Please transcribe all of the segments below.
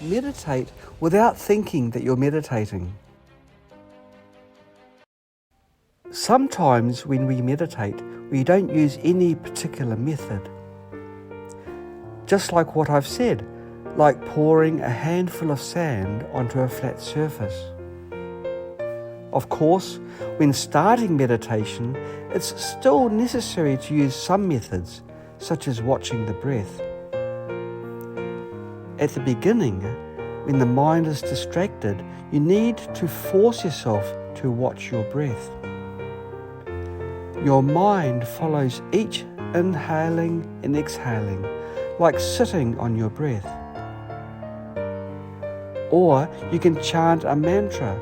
meditate without thinking that you're meditating. Sometimes when we meditate, we don't use any particular method. Just like what I've said, like pouring a handful of sand onto a flat surface. Of course, when starting meditation, it's still necessary to use some methods, such as watching the breath. At the beginning, when the mind is distracted, you need to force yourself to watch your breath. Your mind follows each inhaling and exhaling, like sitting on your breath. Or you can chant a mantra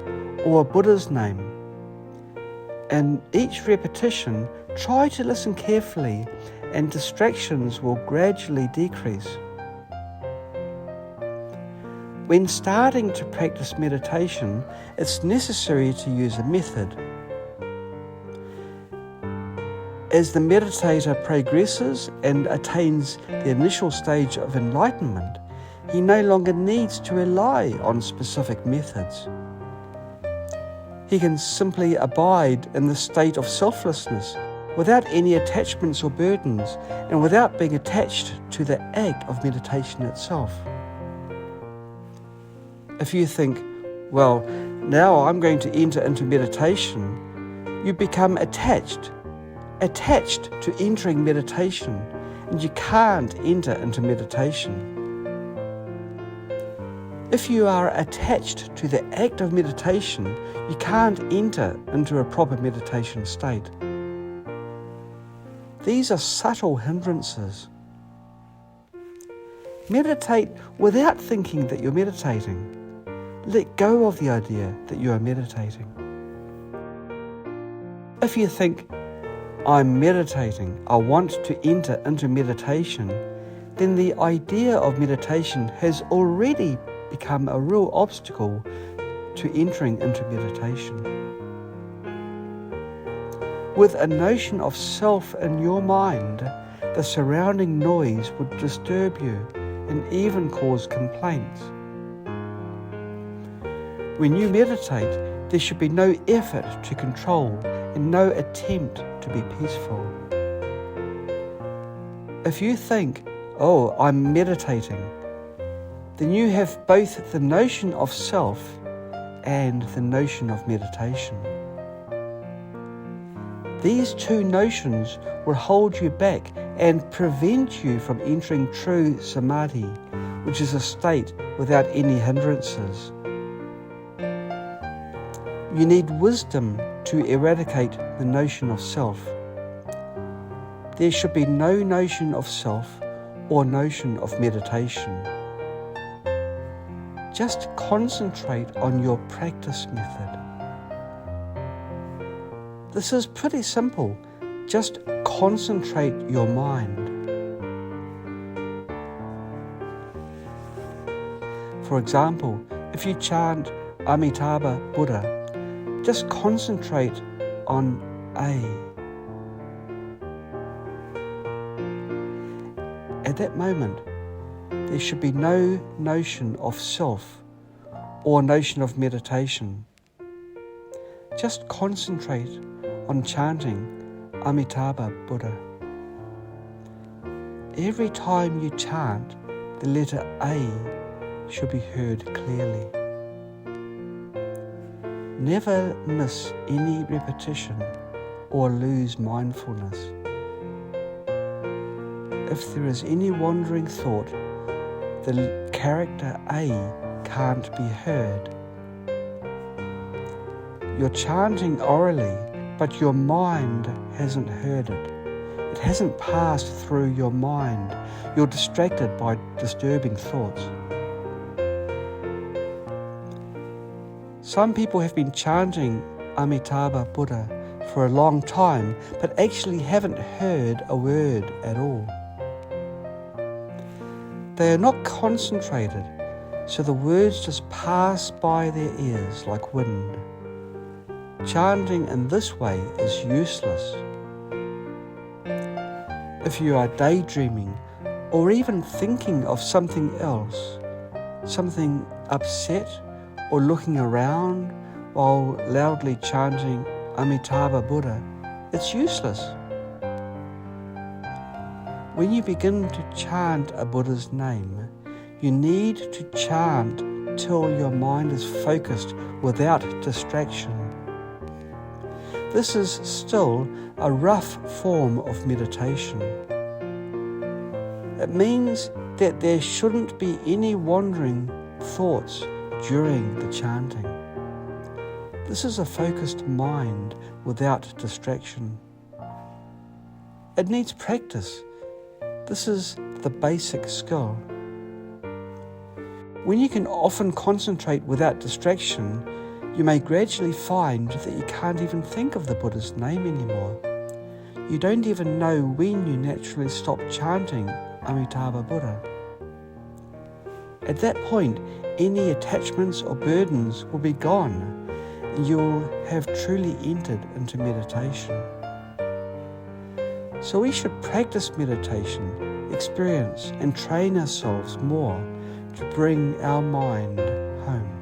or a Buddha's name. In each repetition, try to listen carefully and distractions will gradually decrease. When starting to practice meditation, it's necessary to use a method. As the meditator progresses and attains the initial stage of enlightenment, he no longer needs to rely on specific methods. He can simply abide in the state of selflessness without any attachments or burdens and without being attached to the act of meditation itself. If you think, well, now I'm going to enter into meditation, you become attached to entering meditation, and you can't enter into meditation. If you are attached to the act of meditation, you can't enter into a proper meditation state. These are subtle hindrances. Meditate without thinking that you're meditating. Let go of the idea that you are meditating. If you think, I'm meditating, I want to enter into meditation, then the idea of meditation has already become a real obstacle to entering into meditation. With a notion of self in your mind, the surrounding noise would disturb you and even cause complaints. When you meditate, there should be no effort to control and no attempt to be peaceful. If you think, oh, I'm meditating, then you have both the notion of self and the notion of meditation. These two notions will hold you back and prevent you from entering true samadhi, which is a state without any hindrances. You need wisdom to eradicate the notion of self. There should be no notion of self or notion of meditation. Just concentrate on your practice method. This is pretty simple. Just concentrate your mind. For example, if you chant Amitabha Buddha, just concentrate on A. At that moment, there should be no notion of self or notion of meditation. Just concentrate on chanting Amitabha Buddha. Every time you chant, the letter A should be heard clearly. Never miss any repetition or lose mindfulness. If there is any wandering thought, the character A can't be heard. You're chanting orally, but your mind hasn't heard it. It hasn't passed through your mind. You're distracted by disturbing thoughts. Some people have been chanting Amitabha Buddha for a long time, but actually haven't heard a word at all. They are not concentrated, so the words just pass by their ears like wind. Chanting in this way is useless. If you are daydreaming or even thinking of something else, something upset or looking around while loudly chanting Amitabha Buddha, it's useless. When you begin to chant a Buddha's name, you need to chant till your mind is focused without distraction. This is still a rough form of meditation. It means that there shouldn't be any wandering thoughts during the chanting. This is a focused mind without distraction. It needs practice. This is the basic skill. When you can often concentrate without distraction, you may gradually find that you can't even think of the Buddha's name anymore. You don't even know when you naturally stop chanting Amitabha Buddha. At that point, any attachments or burdens will be gone, and you will have truly entered into meditation. So we should practice meditation, experience and train ourselves more to bring our mind home.